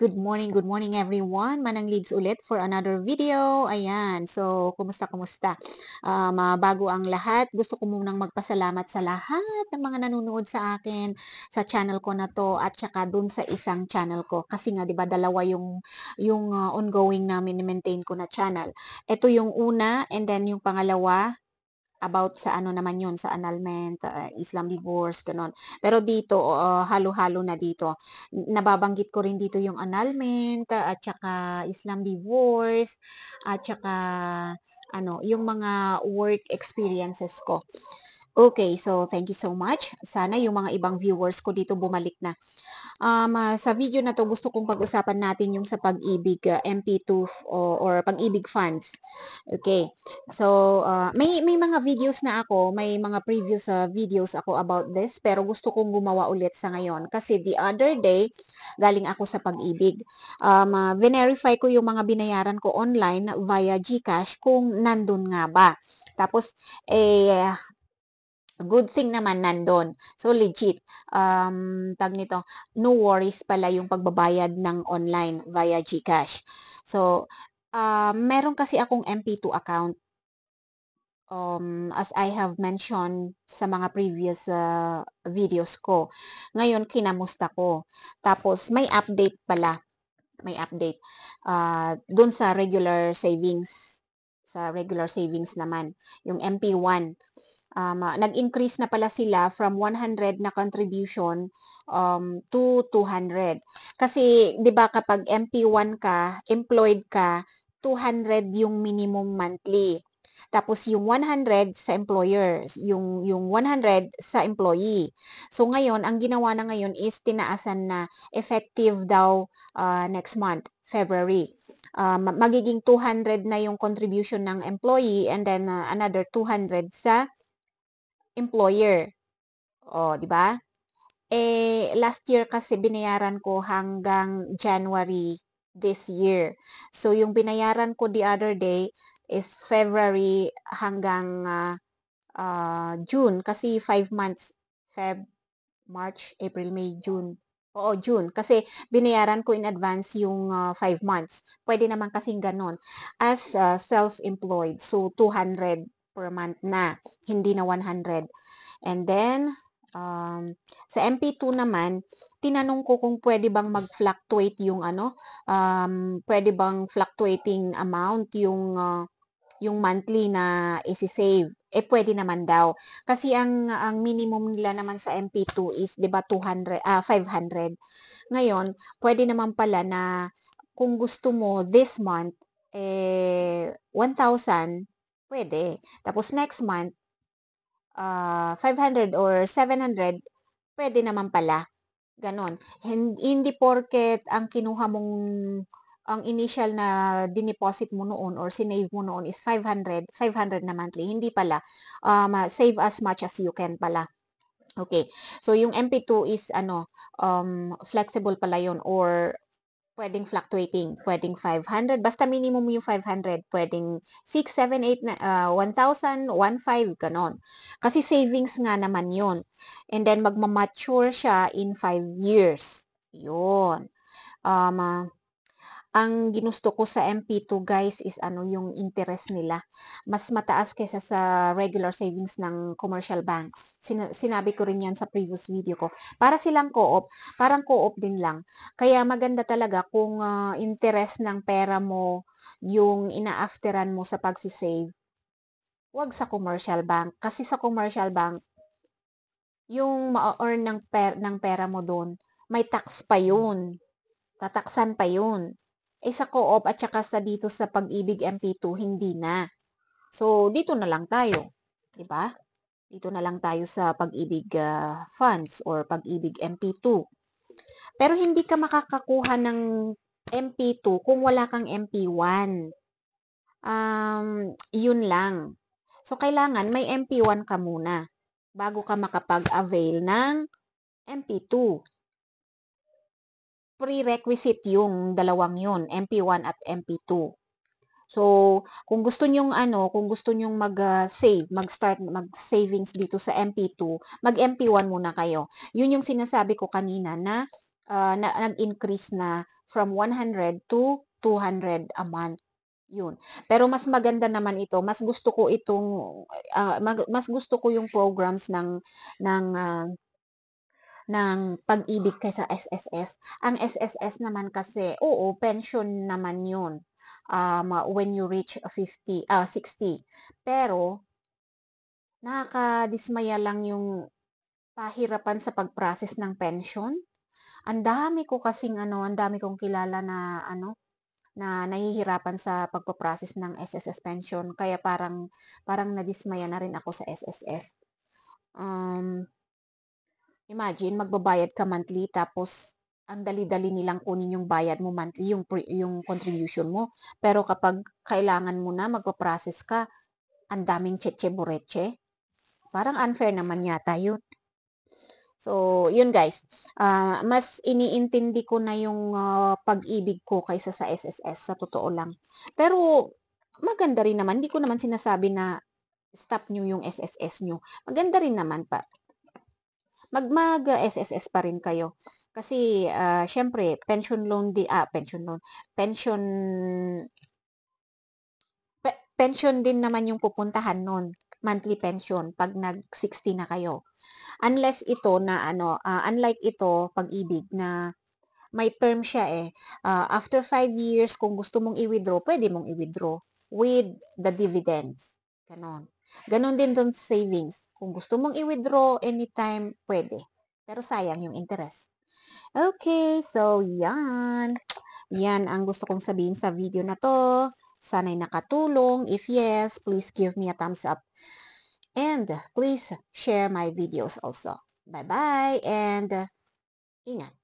Good morning everyone. Manang Leads ulit for another video. Ayan, so kumusta? Bago ang lahat, gusto ko munang magpasalamat sa lahat ng mga nanonood sa akin sa channel ko na to at saka dun sa isang channel ko. Kasi nga 'di ba dalawa yung ongoing na maintain ko na channel. Ito yung una and then yung pangalawa about sa ano naman yun, sa annulment, Islam divorce, gano'n. Pero dito, halo-halo na dito. Nababanggit ko rin dito yung annulment, at saka Islam divorce, at saka ano, yung mga work experiences ko. Okay, so thank you so much. Sana yung mga ibang viewers ko dito bumalik na. Sa video na 'to gusto kong pag-usapan natin yung sa pag-ibig, MP2 or pag-ibig funds. Okay. So, may mga videos na ako, may mga previous videos ako about this, pero gusto kong gumawa ulit sa ngayon. Kasi the other day, galing ako sa pag-ibig. Verify ko yung mga binayaran ko online via GCash kung nandun nga ba. Tapos, eh, good thing naman nandun. So, legit. Tag nito, no worries pala yung pagbabayad ng online via GCash. So, meron kasi akong MP2 account. As I have mentioned sa mga previous videos ko. Ngayon, kinamusta ko. Tapos, may update pala. May update. Dun sa regular savings. Sa regular savings naman. Yung MP1. Nag-increase na pala sila from 100 na contribution to 200. Kasi 'di ba kapag MP1 ka, employed ka, 200 yung minimum monthly. Tapos yung 100 sa employer, yung 100 sa employee. So ngayon, ang ginawa na ngayon is tinaasan na effective daw next month, February. Magiging 200 na yung contribution ng employee and then another 200 sa employer. Oh, 'di ba? Last year kasi binayaran ko hanggang January this year. So, yung binayaran ko the other day is February hanggang June kasi 5 months. March, April, May, June. Oo, June. Kasi binayaran ko in advance yung 5 months. Pwede naman kasing ganon. As self-employed. So, 200 per month na. Hindi na 100. And then, sa MP2 naman, tinanong ko kung pwede bang mag-fluctuate yung ano, pwede bang fluctuating amount yung monthly na isi-save. Pwede naman daw. Kasi ang minimum nila naman sa MP2 is 'di ba 500. Ngayon, pwede naman pala na kung gusto mo this month 1,000 pwede. Tapos next month 500 or 700 pwede naman pala. Ganon. Hindi porket ang kinuha mong ang initial na dineposit mo noon or sinave mo noon is 500, 500 na monthly. Hindi pala. Save as much as you can pala. Okay. So, yung MP2 is ano, flexible pala yun or pwedeng fluctuating. Pwedeng 500. Basta minimum yung 500. Pwedeng 6, 7, 8, 1,000, 1,500, ganon. Kasi savings nga naman yun. And then, magmamature siya in 5 years. Yun. Um, ah, ang ginusto ko sa MP2 guys is ano yung interest nila. Mas mataas kaysa sa regular savings ng commercial banks. Sinabi ko rin yan sa previous video ko. Para silang co-op, parang co-op din lang. Kaya maganda talaga kung interest ng pera mo yung ina-afteran mo sa pagsisave. Huwag sa commercial bank. Kasi sa commercial bank, yung ma-earn ng pera mo doon, may tax pa yun. Tataksan pa yun. Sa co-op at saka sa dito sa Pag-ibig MP2, hindi na. So, dito na lang tayo. 'Di ba? Dito na lang tayo sa Pag-ibig funds or Pag-ibig MP2. Pero hindi ka makakakuha ng MP2 kung wala kang MP1. Yun lang. So, kailangan may MP1 ka muna bago ka makapag-avail ng MP2. Prerequisite yung dalawang yun, MP1 at MP2. So, kung gusto nyong mag-save, mag-start mag-savings dito sa MP2, mag-MP1 muna kayo. Yun yung sinasabi ko kanina na nag-increase na from 100 to 200 a month, yun. Pero mas maganda naman ito, mas gusto ko itong, mas gusto ko yung programs ng, Pag-ibig kaysa SSS. Ang SSS naman kasi, oo, pension naman yun, when you reach 60. Pero nakakadismaya lang yung pahirapan sa pag-process ng pension. Ang dami ko kasing ang dami kong kilala na na nahihirapan sa pagpo-process ng SSS pension kaya parang nadismaya na rin ako sa SSS. Imagine magbabayad ka monthly tapos ang dali-dali nilang kunin yung bayad mo monthly, yung contribution mo. Pero kapag kailangan mo na magpa-process ka, ang daming tsetche buretche. Parang unfair naman yata yun. So, yun guys, mas iniintindi ko na yung pag-ibig ko kaysa sa SSS, sa totoo lang. Pero maganda rin naman, hindi ko naman sinasabi na stop nyo yung SSS nyo. Maganda rin naman pa. SSS pa rin kayo. Kasi, siyempre, pension din naman yung pupuntahan nun, monthly pension, pag nag-60 na kayo. Unlike ito, pag-ibig na may term siya eh. After 5 years, kung gusto mong i-withdraw, pwede mong i-withdraw with the dividends. Ganon. Ganon din doon savings. Kung gusto mong i-withdraw anytime, pwede. Pero sayang yung interest. Okay, so yan. Yan ang gusto kong sabihin sa video na to. Sana'y nakatulong. If yes, please give me a thumbs up. And please share my videos also. Bye-bye and ingat.